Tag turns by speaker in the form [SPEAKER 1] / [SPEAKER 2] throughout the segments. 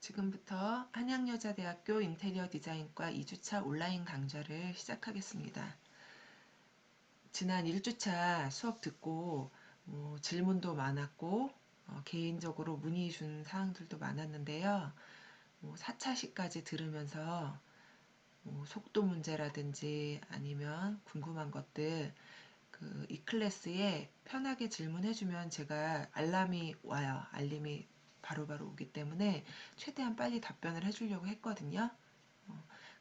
[SPEAKER 1] 지금부터 한양여자대학교 인테리어 디자인과 2주차 온라인 강좌를 시작하겠습니다. 지난 1주차 수업 듣고 질문도 많았고 개인적으로 문의 준 사항들도 많았는데요. 4차시까지 들으면서 속도 문제라든지 아니면 궁금한 것들 이 클래스에 편하게 질문해주면 제가 알람이 와요. 알림이 바로바로 오기 때문에 최대한 빨리 답변을 해주려고 했거든요.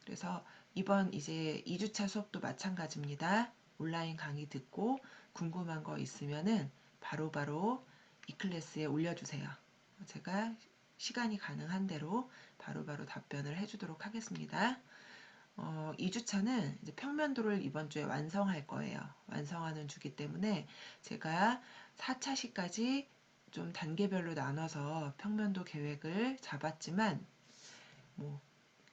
[SPEAKER 1] 그래서 이번 이제 2주차 수업도 마찬가지입니다. 온라인 강의 듣고 궁금한 거 있으면은 바로바로 이 클래스에 올려주세요. 제가 시간이 가능한 대로 바로바로 답변을 해주도록 하겠습니다. 2주차는 이제 평면도를 이번 주에 완성할 거예요. 완성하는 주기 때문에 제가 4차시까지 좀 단계별로 나눠서 평면도 계획을 잡았지만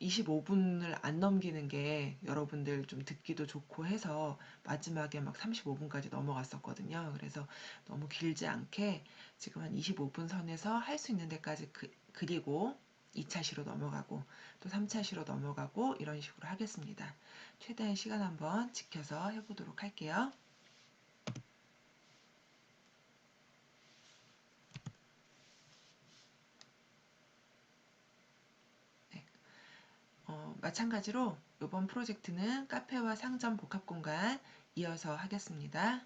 [SPEAKER 1] 25분을 안 넘기는 게 여러분들 좀 듣기도 좋고 해서 마지막에 막 35분까지 넘어갔었거든요. 그래서 너무 길지 않게 지금 한 25분 선에서 할 수 있는 데까지 그리고 2차시로 넘어가고 또 3차시로 넘어가고 이런 식으로 하겠습니다. 최대한 시간 한번 지켜서 해보도록 할게요. 네. 마찬가지로 이번 프로젝트는 카페와 상점 복합공간 이어서 하겠습니다.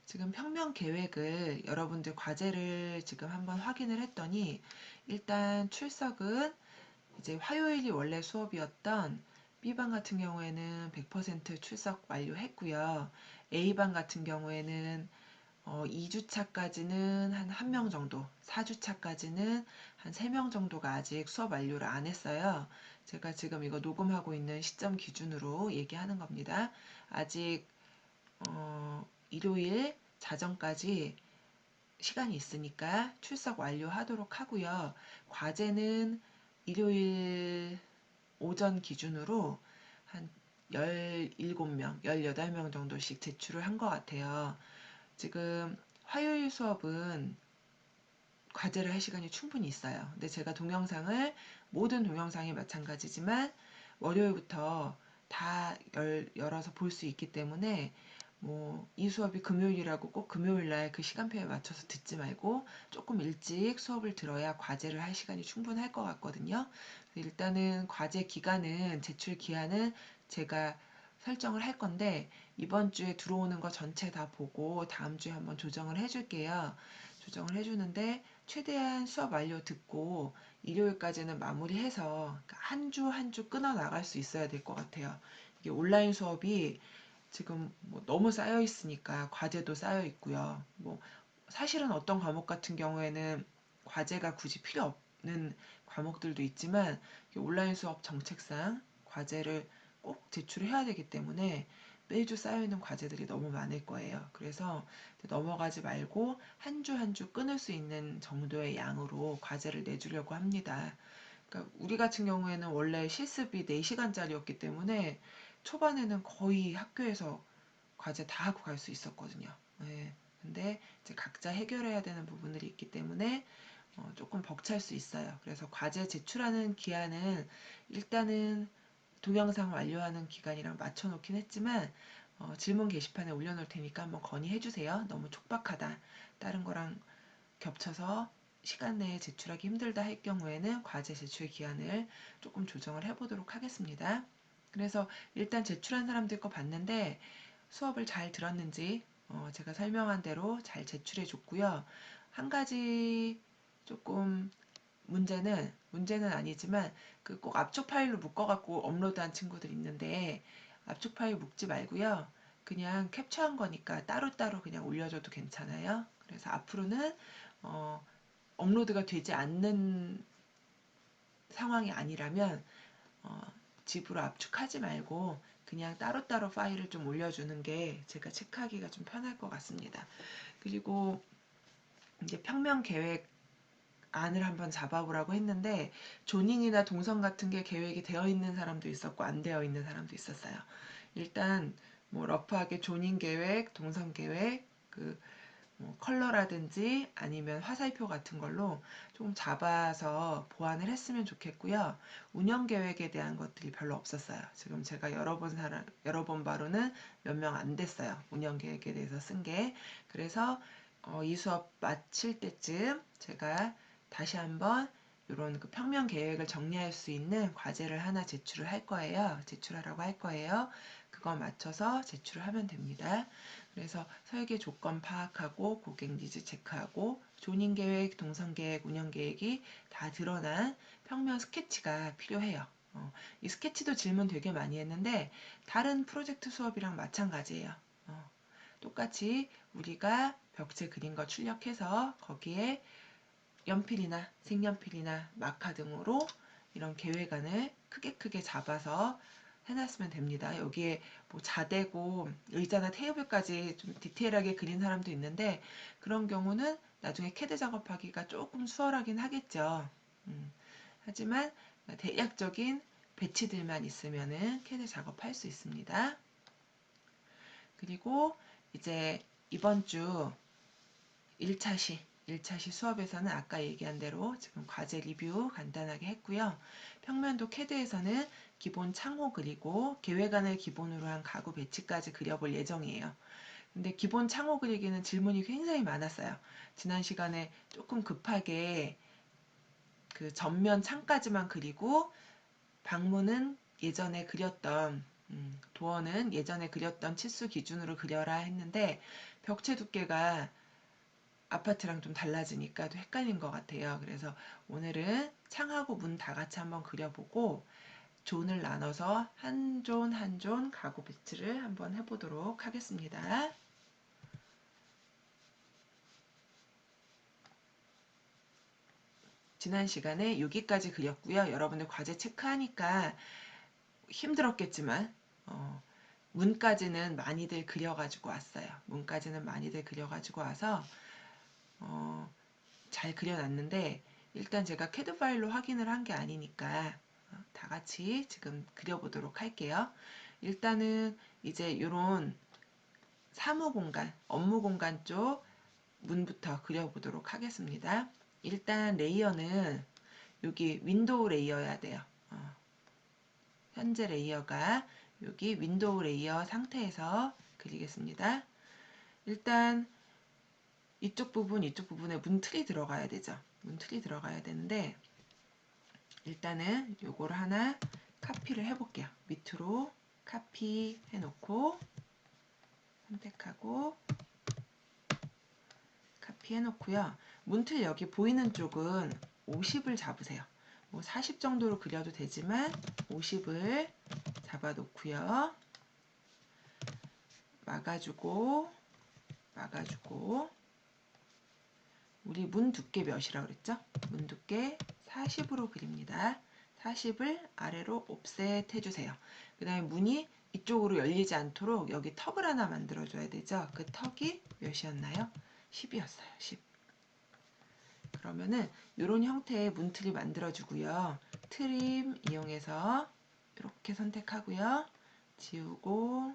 [SPEAKER 1] 지금 평면 계획을 여러분들 과제를 지금 한번 확인을 했더니 일단 출석은 이제 화요일이 원래 수업이었던 B반 같은 경우에는 100% 출석 완료했고요. A반 같은 경우에는 2주차까지는 한 1명 정도, 4주차까지는 한 3명 정도가 아직 수업 완료를 안 했어요. 제가 지금 이거 녹음하고 있는 시점 기준으로 얘기하는 겁니다. 아직 일요일 자정까지 시간이 있으니까 출석 완료하도록 하고요. 과제는 일요일 오전 기준으로 한 17명, 18명 정도씩 제출을 한 것 같아요. 지금 화요일 수업은 과제를 할 시간이 충분히 있어요. 근데 제가 모든 동영상이 마찬가지지만 월요일부터 다 열어서 볼 수 있기 때문에 이 수업이 금요일이라고 꼭 금요일날 그 시간표에 맞춰서 듣지 말고 조금 일찍 수업을 들어야 과제를 할 시간이 충분할 것 같거든요. 일단은 과제 기간은 제출 기한은 제가 설정을 할 건데 이번 주에 들어오는 거 전체 다 보고 다음 주에 한번 조정을 해줄게요. 조정을 해주는데 최대한 수업 완료 듣고 일요일까지는 마무리해서 한 주 한 주 끊어 나갈 수 있어야 될 것 같아요. 이게 온라인 수업이 지금 너무 쌓여 있으니까 과제도 쌓여 있고요. 사실은 어떤 과목 같은 경우에는 과제가 굳이 필요 없는 과목들도 있지만 온라인 수업 정책상 과제를 꼭 제출해야 되기 때문에 매주 쌓여있는 과제들이 너무 많을 거예요. 그래서 넘어가지 말고 한 주 한 주 끊을 수 있는 정도의 양으로 과제를 내주려고 합니다. 그러니까 우리 같은 경우에는 원래 실습이 4시간짜리였기 때문에 초반에는 거의 학교에서 과제 다 하고 갈 수 있었거든요. 네. 근데 이제 각자 해결해야 되는 부분들이 있기 때문에 조금 벅찰 수 있어요. 그래서 과제 제출하는 기한은 일단은 동영상 완료하는 기간이랑 맞춰놓긴 했지만 질문 게시판에 올려놓을 테니까 한번 건의해 주세요. 너무 촉박하다. 다른 거랑 겹쳐서 시간 내에 제출하기 힘들다 할 경우에는 과제 제출 기한을 조금 조정을 해보도록 하겠습니다. 그래서 일단 제출한 사람들 거 봤는데 수업을 잘 들었는지 제가 설명한 대로 잘 제출해 줬고요. 한 가지 조금 문제는 아니지만 그 꼭 압축 파일로 묶어갖고 업로드한 친구들 있는데 압축 파일 묶지 말고요. 그냥 캡처한 거니까 따로따로 그냥 올려줘도 괜찮아요. 그래서 앞으로는 업로드가 되지 않는 상황이 아니라면 집으로 압축하지 말고 그냥 따로따로 파일을 좀 올려주는 게 제가 체크하기가 좀 편할 것 같습니다. 그리고 이제 평면 계획 안을 한번 잡아보라고 했는데 조닝이나 동선 같은 게 계획이 되어 있는 사람도 있었고 안 되어 있는 사람도 있었어요. 일단 러프하게 조닝 계획, 동선 계획, 컬러라든지 아니면 화살표 같은 걸로 좀 잡아서 보완을 했으면 좋겠고요. 운영 계획에 대한 것들이 별로 없었어요. 지금 제가 여러 번 바로는 몇 명 안 됐어요. 운영 계획에 대해서 쓴 게. 그래서 이 수업 마칠 때쯤 제가 다시 한번 이런 그 평면 계획을 정리할 수 있는 과제를 하나 제출을 할 거예요. 제출하라고 할 거예요. 그거 맞춰서 제출을 하면 됩니다. 그래서 설계 조건 파악하고 고객 니즈 체크하고 조닝 계획, 동선 계획, 운영 계획이 다 드러난 평면 스케치가 필요해요. 이 스케치도 질문 되게 많이 했는데 다른 프로젝트 수업이랑 마찬가지예요. 똑같이 우리가 벽체 그린 거 출력해서 거기에 연필이나 색연필이나 마카 등으로 이런 계획안을 크게 잡아서 해놨으면 됩니다. 여기에 뭐 자대고 의자나 테이블까지 좀 디테일하게 그린 사람도 있는데 그런 경우는 나중에 캐드 작업하기가 조금 수월하긴 하겠죠. 하지만 대략적인 배치들만 있으면은 캐드 작업할 수 있습니다. 그리고 이제 이번 주 1차시 수업에서는 아까 얘기한 대로 지금 과제 리뷰 간단하게 했고요. 평면도 캐드에서는 기본 창호 그리고 계획안을 기본으로 한 가구 배치까지 그려볼 예정이에요. 근데 기본 창호 그리기는 질문이 굉장히 많았어요. 지난 시간에 조금 급하게 그 전면 창까지만 그리고 방문은 예전에 그렸던 도어는 예전에 그렸던 치수 기준으로 그려라 했는데 벽체 두께가 아파트랑 좀 달라지니까 또 헷갈린 것 같아요. 그래서 오늘은 창하고 문 다 같이 한번 그려보고 존을 나눠서 한 존 한 존 가구 배치를 한번 해보도록 하겠습니다. 지난 시간에 여기까지 그렸고요. 여러분들 과제 체크하니까 힘들었겠지만 문까지는 많이들 그려가지고 왔어요. 문까지는 많이들 그려가지고 와서 잘 그려놨는데 일단 제가 캐드 파일로 확인을 한 게 아니니까 다 같이 지금 그려보도록 할게요. 일단은 이제 이런 사무 공간, 업무 공간 쪽 문부터 그려보도록 하겠습니다. 일단 레이어는 여기 윈도우 레이어여야 돼요. 현재 레이어가 여기 윈도우 레이어 상태에서 그리겠습니다. 일단 이쪽 부분에 문틀이 들어가야 되죠. 문틀이 들어가야 되는데 일단은 요거를 하나 카피를 해볼게요. 밑으로 카피 해놓고 선택하고 카피 해놓고요. 문틀 여기 보이는 쪽은 50을 잡으세요. 뭐 40 정도로 그려도 되지만 50을 잡아 놓고요. 막아주고 우리 문 두께 몇이라고 그랬죠? 문 두께 40으로 그립니다. 40을 아래로 옵셋 해주세요. 그 다음에 문이 이쪽으로 열리지 않도록 여기 턱을 하나 만들어줘야 되죠. 그 턱이 몇이었나요? 10이었어요. 10. 그러면은 이런 형태의 문틀이 만들어주고요. 트림 이용해서 이렇게 선택하고요. 지우고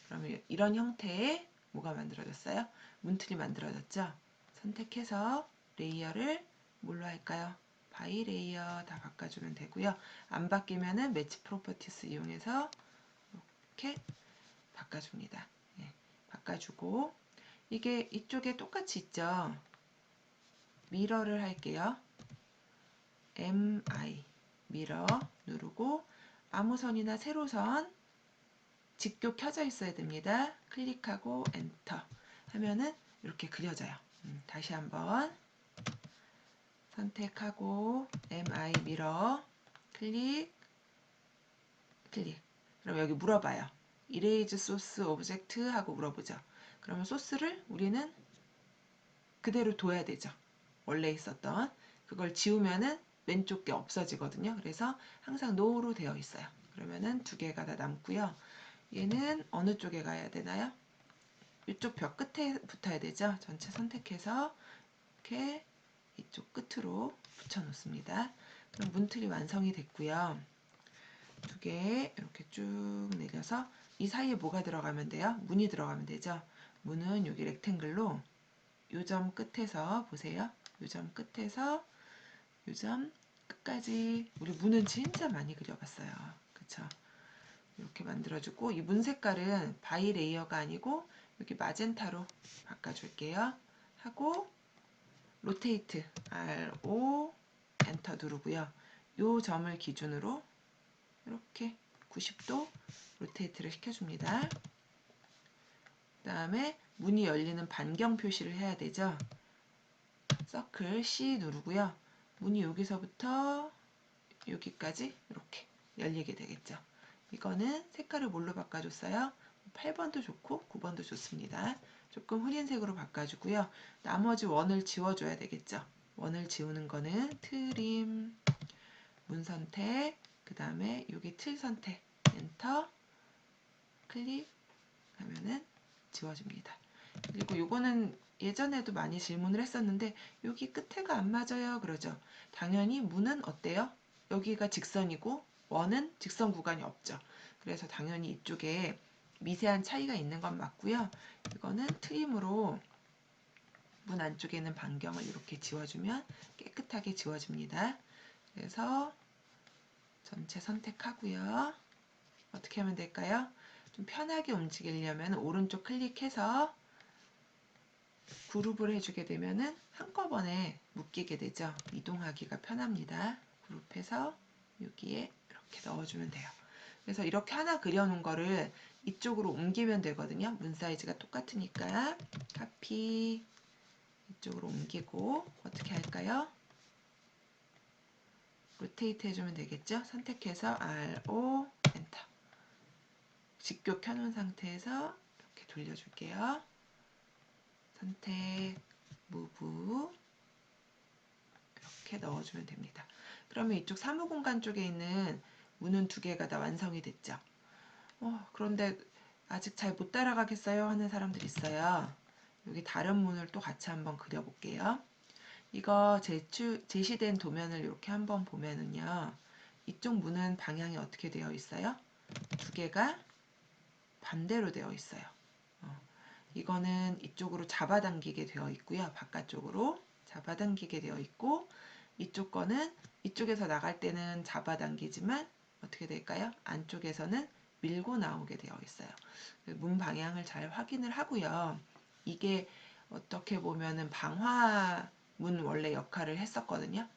[SPEAKER 1] 그러면 이런 형태의 뭐가 만들어졌어요? 문틀이 만들어졌죠? 선택해서 레이어를 뭘로 할까요? 바이 레이어 다 바꿔주면 되고요. 안 바뀌면은 매치 프로퍼티스 이용해서 이렇게 바꿔줍니다. 네, 바꿔주고 이게 이쪽에 똑같이 있죠? 미러를 할게요. MI 미러 누르고 아무 선이나 세로선 직교 켜져 있어야 됩니다. 클릭하고 엔터 하면은 이렇게 그려져요. 다시 한번 선택하고 MI 미러 클릭 그럼 여기 물어봐요. 이레이즈 소스 오브젝트 하고 물어보죠. 그러면 소스를 우리는 그대로 둬야 되죠. 원래 있었던 그걸 지우면은 왼쪽 게 없어지거든요. 그래서 항상 no로 되어 있어요. 그러면은 두 개가 다 남고요. 얘는 어느 쪽에 가야 되나요? 이쪽 벽 끝에 붙어야 되죠. 전체 선택해서 이렇게 이쪽 끝으로 붙여 놓습니다. 그럼 문틀이 완성이 됐고요. 두 개 이렇게 쭉 내려서 이 사이에 뭐가 들어가면 돼요? 문이 들어가면 되죠. 문은 여기 렉탱글로 요 점 끝에서 보세요. 요 점 끝에서 요 점 끝까지 우리 문은 진짜 많이 그려봤어요. 그쵸? 이렇게 만들어주고 이 문 색깔은 바이 레이어가 아니고 여기 마젠타로 바꿔줄게요. 하고 로테이트 RO 엔터 누르고요. 요 점을 기준으로 이렇게 90도 로테이트를 시켜줍니다. 그 다음에 문이 열리는 반경 표시를 해야 되죠. 서클 C 누르고요. 문이 여기서부터 여기까지 이렇게 열리게 되겠죠. 이거는 색깔을 뭘로 바꿔줬어요? 8번도 좋고 9번도 좋습니다. 조금 흐린 색으로 바꿔주고요. 나머지 원을 지워줘야 되겠죠. 원을 지우는 거는 트림, 문 선택, 그 다음에 여기 틀 선택, 엔터, 클릭 하면은 지워집니다. 그리고 요거는 예전에도 많이 질문을 했었는데 여기 끝에가 안 맞아요 그러죠. 당연히 문은 어때요? 여기가 직선이고 원은 직선 구간이 없죠. 그래서 당연히 이쪽에 미세한 차이가 있는 건 맞고요. 이거는 트림으로 문 안쪽에 있는 반경을 이렇게 지워주면 깨끗하게 지워집니다. 그래서 전체 선택하고요. 어떻게 하면 될까요? 좀 편하게 움직이려면 오른쪽 클릭해서 그룹을 해주게 되면은 한꺼번에 묶이게 되죠. 이동하기가 편합니다. 그룹해서 여기에 이렇게 넣어주면 돼요. 그래서 이렇게 하나 그려놓은 거를 이쪽으로 옮기면 되거든요. 문 사이즈가 똑같으니까 카피 이쪽으로 옮기고 어떻게 할까요? 로테이트 해주면 되겠죠. 선택해서 RO 엔터 직교 켜놓은 상태에서 이렇게 돌려줄게요. 선택 무브 이렇게 넣어주면 됩니다. 그러면 이쪽 사무공간 쪽에 있는 문은 두 개가 다 완성이 됐죠. 그런데 아직 잘 못 따라가겠어요 하는 사람들이 있어요. 여기 다른 문을 또 같이 한번 그려볼게요. 이거 제시된 도면을 이렇게 한번 보면은요. 이쪽 문은 방향이 어떻게 되어 있어요? 두 개가 반대로 되어 있어요. 이거는 이쪽으로 잡아당기게 되어 있고요. 바깥쪽으로 잡아당기게 되어 있고 이쪽 거는 이쪽에서 나갈 때는 잡아당기지만 어떻게 될까요? 안쪽에서는 밀고 나오게 되어 있어요. 문 방향을 잘 확인을 하고요. 이게 어떻게 보면은 방화문 원래 역할을 했었거든요.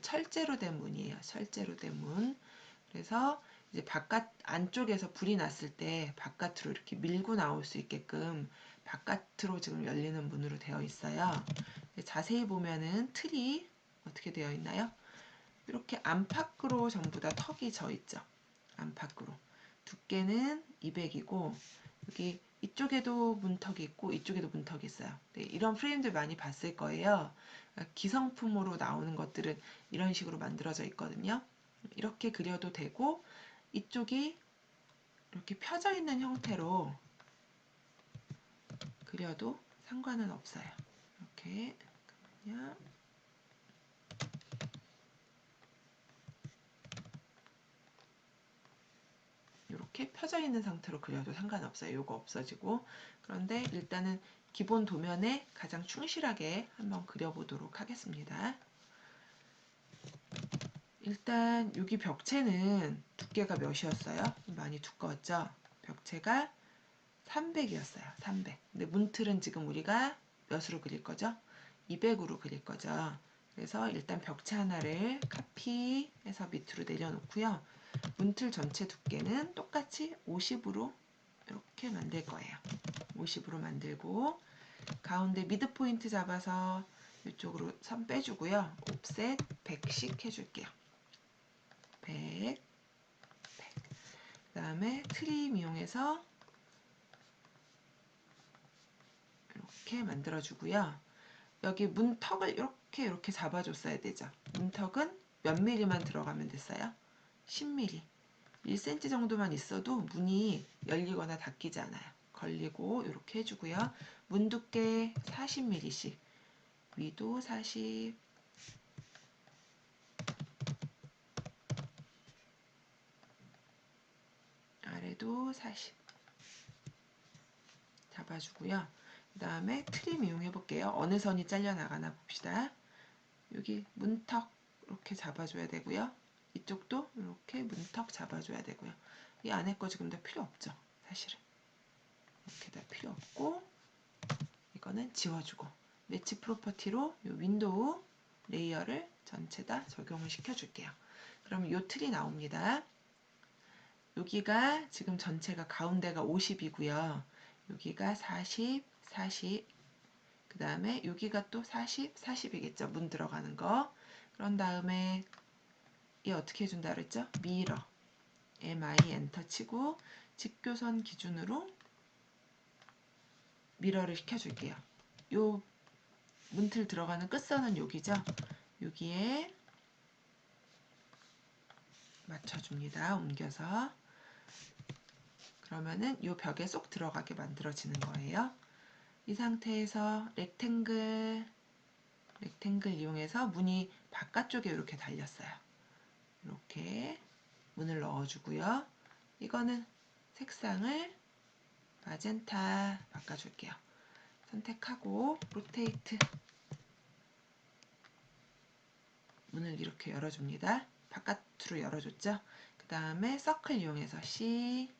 [SPEAKER 1] 철제로 된 문이에요. 철제로 된 문. 그래서 이제 안쪽에서 불이 났을 때 바깥으로 이렇게 밀고 나올 수 있게끔 바깥으로 지금 열리는 문으로 되어 있어요. 자세히 보면은 틀이 어떻게 되어 있나요? 이렇게 안팎으로 전부 다 턱이 져 있죠. 안팎으로. 두께는 200이고 여기 이쪽에도 문턱이 있고 이쪽에도 문턱이 있어요. 네, 이런 프레임들 많이 봤을 거예요. 기성품으로 나오는 것들은 이런 식으로 만들어져 있거든요. 이렇게 그려도 되고 이쪽이 이렇게 펴져 있는 형태로 그려도 상관은 없어요. 이렇게 잠깐만요. 이렇게 펴져 있는 상태로 그려도 상관없어요. 요거 없어지고. 그런데 일단은 기본 도면에 가장 충실하게 한번 그려보도록 하겠습니다. 일단 여기 벽체는 두께가 몇이었어요? 많이 두꺼웠죠? 벽체가 300이었어요. 300. 근데 문틀은 지금 우리가 몇으로 그릴 거죠? 200으로 그릴 거죠. 그래서 일단 벽체 하나를 카피해서 밑으로 내려놓고요. 문틀 전체 두께는 똑같이 50으로 이렇게 만들 거예요. 50으로 만들고 가운데 미드 포인트 잡아서 이쪽으로 선 빼주고요. 옵셋 100씩 해줄게요. 100, 100. 그 다음에 트림 이용해서 이렇게 만들어주고요. 여기 문턱을 이렇게 잡아줬어야 되죠. 문턱은 몇 미리만 들어가면 됐어요? 10mm. 1cm 정도만 있어도 문이 열리거나 닫히지 않아요. 걸리고 이렇게 해주고요. 문 두께 40mm씩. 위도 40, 여기도 40 잡아주고요. 그 다음에 트림 이용해 볼게요. 어느 선이 잘려나가나 봅시다. 여기 문턱 이렇게 잡아줘야 되고요. 이쪽도 이렇게 문턱 잡아줘야 되고요. 이 안에 거 지금 다 필요 없죠. 사실은 이렇게 다 필요 없고 이거는 지워주고 매치 프로퍼티로 이 윈도우 레이어를 전체 다 적용을 시켜줄게요. 그럼 이 틀이 나옵니다. 여기가 지금 전체가 가운데가 50이고요. 여기가 40, 40, 그 다음에 여기가 또 40, 40이겠죠. 문 들어가는 거. 그런 다음에 이 어떻게 해준다 그랬죠? 미러 MI 엔터 치고 직교선 기준으로 미러를 시켜줄게요. 요 문틀 들어가는 끝선은 여기죠. 여기에 맞춰줍니다. 옮겨서. 그러면은 요 벽에 쏙 들어가게 만들어지는 거예요. 이 상태에서 렉탱글 이용해서 문이 바깥쪽에 이렇게 달렸어요. 이렇게 문을 넣어주고요. 이거는 색상을 마젠타 바꿔줄게요. 선택하고 로테이트 문을 이렇게 열어줍니다. 바깥으로 열어줬죠. 그 다음에 서클 이용해서 C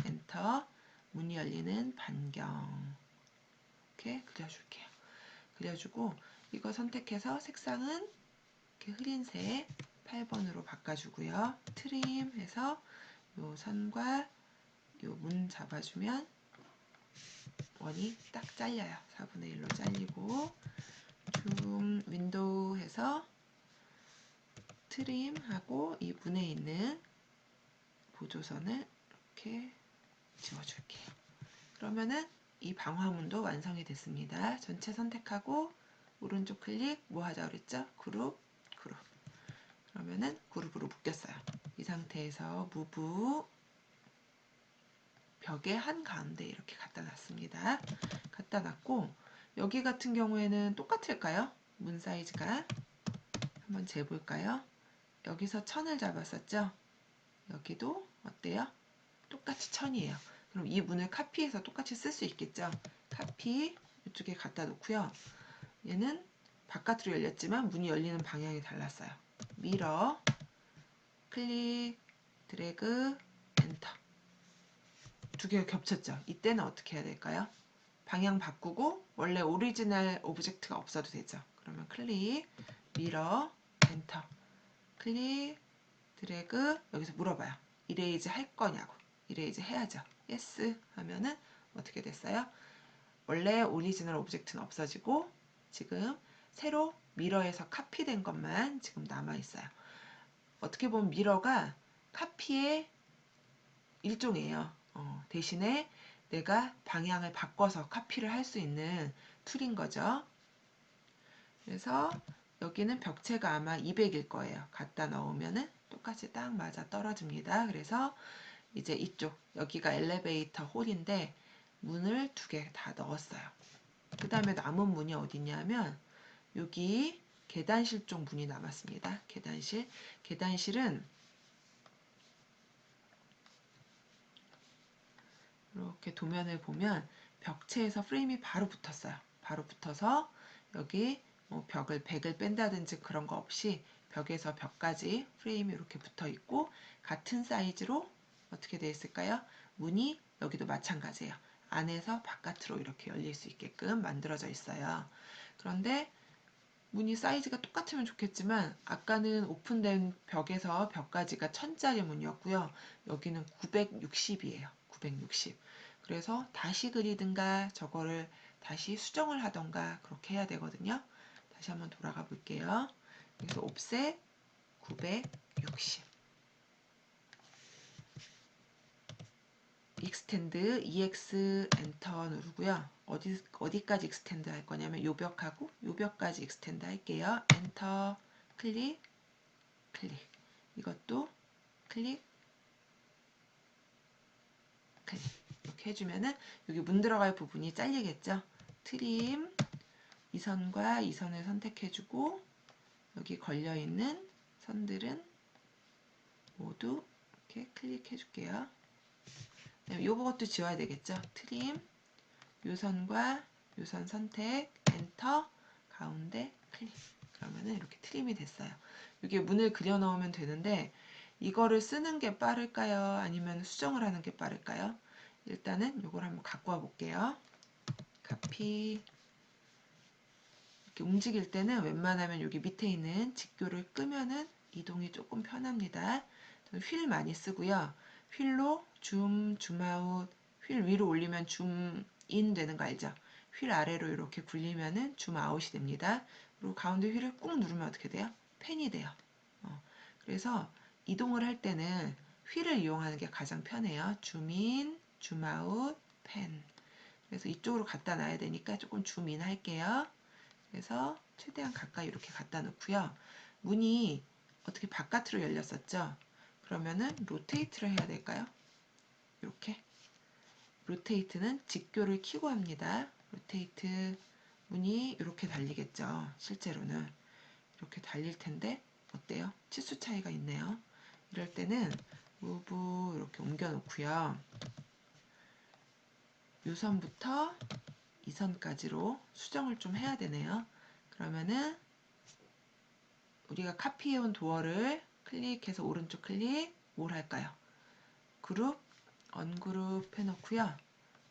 [SPEAKER 1] 엔터 문이 열리는 반경 이렇게 그려줄게요. 그려주고 이거 선택해서 색상은 이렇게 흐린색 8번으로 바꿔주고요. 트림 해서 요 선과 요 문 잡아주면 원이 딱 잘려요. 4분의 1로 잘리고 줌 윈도우 해서 트림하고 이 문에 있는 보조선을 이렇게 지워줄게요. 그러면은 이 방화문도 완성이 됐습니다. 전체 선택하고 오른쪽 클릭 뭐 하자 그랬죠? 그룹 그러면은 그룹으로 묶였어요. 이 상태에서 무브 벽의 한가운데 이렇게 갖다 놨습니다. 갖다 놨고 여기 같은 경우에는 똑같을까요? 문 사이즈가 한번 재볼까요? 여기서 1000을 잡았었죠? 여기도 어때요? 똑같이 1000이에요. 그럼 이 문을 카피해서 똑같이 쓸 수 있겠죠? 카피 이쪽에 갖다 놓고요. 얘는 바깥으로 열렸지만 문이 열리는 방향이 달랐어요. 미러 클릭 드래그 엔터 두 개가 겹쳤죠. 이때는 어떻게 해야 될까요? 방향 바꾸고 원래 오리지널 오브젝트가 없어도 되죠. 그러면 클릭 미러 엔터 클릭 드래그 여기서 물어봐요. 이레이즈 할 거냐고. 이레이즈 해야죠. 예스 하면은 어떻게 됐어요? 원래 오리지널 오브젝트는 없어지고 지금 새로 미러에서 카피된 것만 지금 남아 있어요. 어떻게 보면 미러가 카피의 일종이에요. 대신에 내가 방향을 바꿔서 카피를 할 수 있는 툴인 거죠. 그래서 여기는 벽체가 아마 200일 거예요. 갖다 넣으면은 똑같이 딱 맞아 떨어집니다. 그래서 이제 이쪽 여기가 엘리베이터 홀인데 문을 2개 다 넣었어요. 그 다음에 남은 문이 어디냐면 여기 계단실 쪽 문이 남았습니다. 계단실은 이렇게 도면을 보면 벽체에서 프레임이 바로 붙었어요. 바로 붙어서 여기 뭐 백을 뺀다든지 그런 거 없이 벽에서 벽까지 프레임이 이렇게 붙어 있고 같은 사이즈로 어떻게 되어 있을까요? 문이 여기도 마찬가지예요. 안에서 바깥으로 이렇게 열릴 수 있게끔 만들어져 있어요. 그런데 문이 사이즈가 똑같으면 좋겠지만 아까는 오픈된 벽에서 벽까지가 1000짜리 문이었고요. 여기는 960이에요. 960. 그래서 다시 그리든가 저거를 다시 수정을 하던가 그렇게 해야 되거든요. 다시 한번 돌아가 볼게요. 그래서 옵셋 960 익스텐드 EX 엔터 누르고요. 어디까지 익스텐드 할 거냐면 요 벽하고 요 벽까지 익스텐드 할게요. 엔터 클릭 이것도 클릭 이렇게 해주면은 여기 문 들어갈 부분이 잘리겠죠. 트림 이 선과 이 선을 선택해주고 여기 걸려있는 선들은 모두 이렇게 클릭해 줄게요. 요것도 지워야 되겠죠. 트림, 요선과 요선 선택, 엔터, 가운데 클릭. 그러면은 이렇게 트림이 됐어요. 이게 문을 그려 넣으면 되는데 이거를 쓰는 게 빠를까요? 아니면 수정을 하는 게 빠를까요? 일단은 이걸 한번 갖고 와 볼게요. 카피. 이렇게 움직일 때는 웬만하면 여기 밑에 있는 직교를 끄면은 이동이 조금 편합니다. 저는 휠 많이 쓰고요. 휠로 줌, 줌아웃, 휠 위로 올리면 줌인 되는 거 알죠? 휠 아래로 이렇게 굴리면은 줌아웃이 됩니다. 그리고 가운데 휠을 꾹 누르면 어떻게 돼요? 펜이 돼요. 그래서 이동을 할 때는 휠을 이용하는 게 가장 편해요. 줌인, 줌아웃, 펜. 그래서 이쪽으로 갖다 놔야 되니까 조금 줌인 할게요. 그래서 최대한 가까이 이렇게 갖다 놓고요. 문이 어떻게 바깥으로 열렸었죠? 그러면은 로테이트를 해야 될까요? 이렇게. 로테이트는 직교를 키고 합니다. 로테이트 문이 이렇게 달리겠죠. 실제로는 이렇게 달릴 텐데 어때요? 치수 차이가 있네요. 이럴 때는 무브 이렇게 옮겨 놓고요. 요선부터 이 선까지로 수정을 좀 해야 되네요. 그러면은 우리가 카피해온 도어를 클릭해서 오른쪽 클릭, 뭘 할까요? 그룹, 언그룹 해놓고요.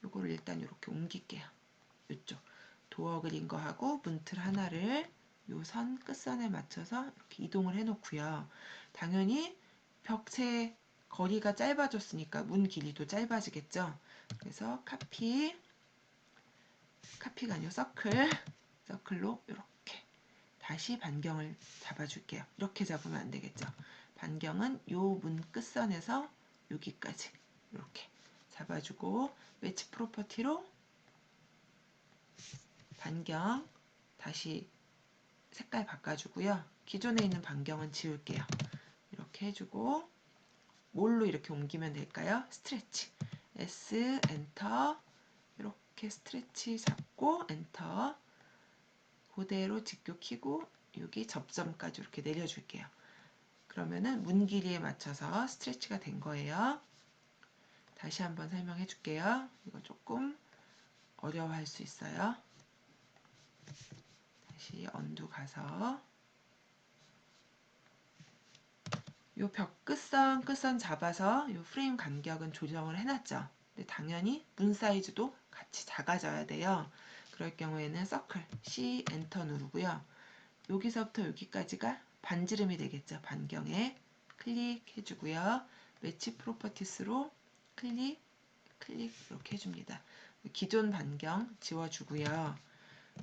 [SPEAKER 1] 요거를 일단 이렇게 옮길게요. 이쪽 도어 그린 거하고 문틀 하나를 요 선 끝선에 맞춰서 이렇게 이동을 해놓고요. 당연히 벽체 거리가 짧아졌으니까 문 길이도 짧아지겠죠. 그래서 카피가 아니고 서클로 이렇게 다시 반경을 잡아줄게요. 이렇게 잡으면 안 되겠죠. 반경은 요 문 끝선에서 여기까지 이렇게 잡아주고 매치 프로퍼티로 반경 다시 색깔 바꿔주고요. 기존에 있는 반경은 지울게요. 이렇게 해주고 뭘로 이렇게 옮기면 될까요? 스트레치 S 엔터 이렇게 스트레치 잡고 엔터 그대로 직교 키고 여기 접점까지 이렇게 내려줄게요. 그러면은 문 길이에 맞춰서 스트레치가 된 거예요. 다시 한번 설명해 줄게요. 이거 조금 어려워할 수 있어요. 다시 언두 가서 요 벽 끝선 잡아서 요 프레임 간격은 조정을 해놨죠. 근데 당연히 문 사이즈도 같이 작아져야 돼요. 그럴 경우에는 서클 C 엔터 누르고요. 여기서부터 여기까지가 반지름이 되겠죠. 반경에 클릭해 주고요. 매치 프로퍼티스로 클릭 이렇게 해줍니다. 기존 반경 지워주고요.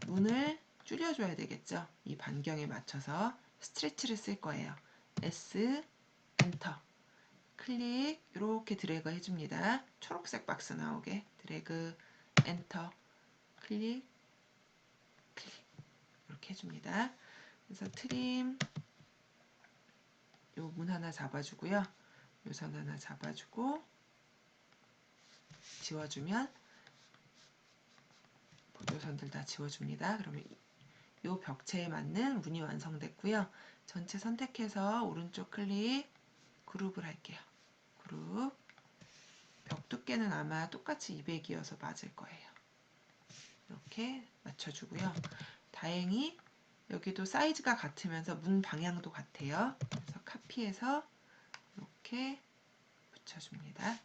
[SPEAKER 1] 문을 줄여줘야 되겠죠. 이 반경에 맞춰서 스트레치를 쓸 거예요. S 엔터 클릭 이렇게 드래그 해줍니다. 초록색 박스 나오게 드래그 엔터 클릭 이렇게 해줍니다. 그래서 트림 요 문 하나 잡아주고요. 요 선 하나 잡아주고 지워주면 보조선들 다 지워줍니다. 그러면 요 벽체에 맞는 문이 완성됐고요. 전체 선택해서 오른쪽 클릭 그룹을 할게요. 그룹 벽 두께는 아마 똑같이 200이어서 맞을 거예요. 이렇게 맞춰주고요. 다행히 여기도 사이즈가 같으면서 문 방향도 같아요. 그래서 카피해서 이렇게 붙여줍니다.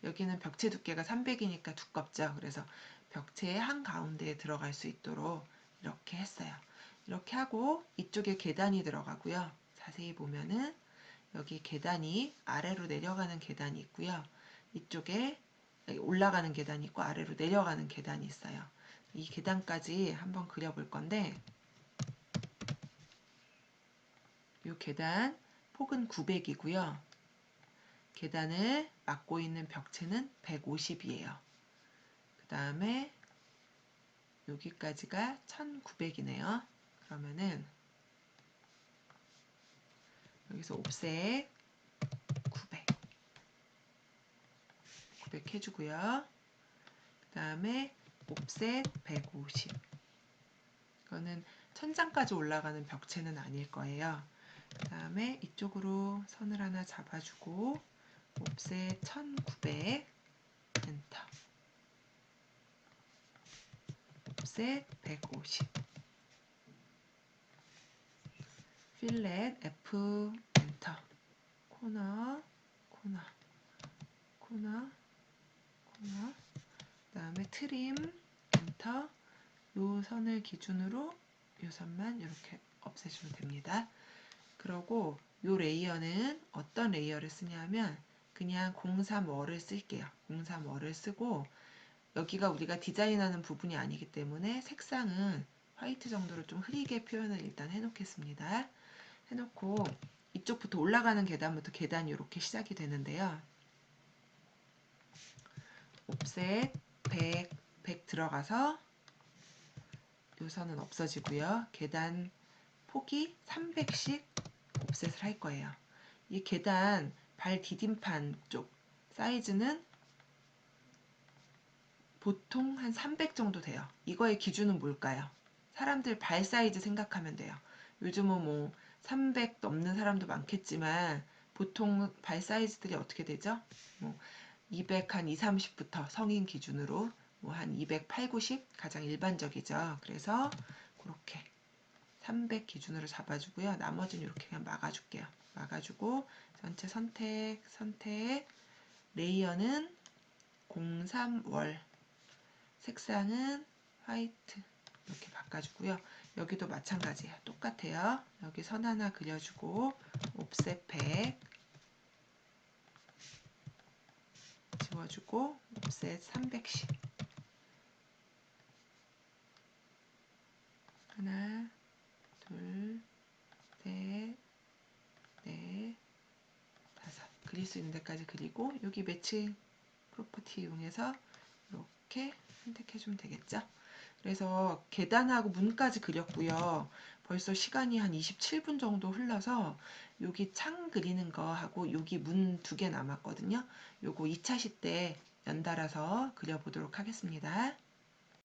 [SPEAKER 1] 여기는 벽체 두께가 300이니까 두껍죠. 그래서 벽체의 한가운데에 들어갈 수 있도록 이렇게 했어요. 이렇게 하고 이쪽에 계단이 들어가고요. 자세히 보면은 여기 계단이 아래로 내려가는 계단이 있고요. 이쪽에 올라가는 계단이 있고 아래로 내려가는 계단이 있어요. 이 계단까지 한번 그려볼 건데 이 계단 폭은 900이고요. 계단을 막고 있는 벽체는 150이에요. 그 다음에 여기까지가 1900이네요. 그러면은 여기서 옵셋 900 해주고요. 그 다음에 옵셋 150 이거는 천장까지 올라가는 벽체는 아닐 거예요. 그 다음에 이쪽으로 선을 하나 잡아주고 옵셋 1900 엔터. 옵셋 150 필렛 F 엔터. 코너 코너 코너 코너 그다음에 트림 엔터. 요 선을 기준으로 요 선만 이렇게 없애주면 됩니다. 그러고 요 레이어는 어떤 레이어를 쓰냐면 그냥 03월을 쓸게요. 03월을 쓰고 여기가 우리가 디자인하는 부분이 아니기 때문에 색상은 화이트 정도로 좀 흐리게 표현을 일단 해놓겠습니다. 해놓고 이쪽부터 올라가는 계단부터 계단이 이렇게 시작이 되는데요. 옵셋 100 들어가서 요 선은 없어지고요. 계단 폭이 300씩 옵셋을 할 거예요. 이 계단 발 디딤판 쪽 사이즈는 보통 한 300 정도 돼요. 이거의 기준은 뭘까요? 사람들 발 사이즈 생각하면 돼요. 요즘은 뭐 300 넘는 사람도 많겠지만 보통 발 사이즈들이 어떻게 되죠? 뭐 200 한 2, 30부터 성인 기준으로 뭐 한 208, 90 가장 일반적이죠. 그래서 그렇게 300 기준으로 잡아주고요. 나머지는 이렇게 그냥 막아줄게요. 막아주고 전체 선택 레이어는 03월 색상은 화이트 이렇게 바꿔주고요. 여기도 마찬가지예요. 똑같아요. 여기 선 하나 그려주고 옵셋 100 지워주고 옵셋 300씩 하나 둘 셋 넷 다섯 그릴 수 있는 데까지 그리고 여기 매치 프로퍼티 이용해서 이렇게 선택해주면 되겠죠. 그래서 계단하고 문까지 그렸고요. 벌써 시간이 한 27분 정도 흘러서 여기 창 그리는 거 하고 여기 문 2개 남았거든요. 요거 2차 시 때 연달아서 그려보도록 하겠습니다.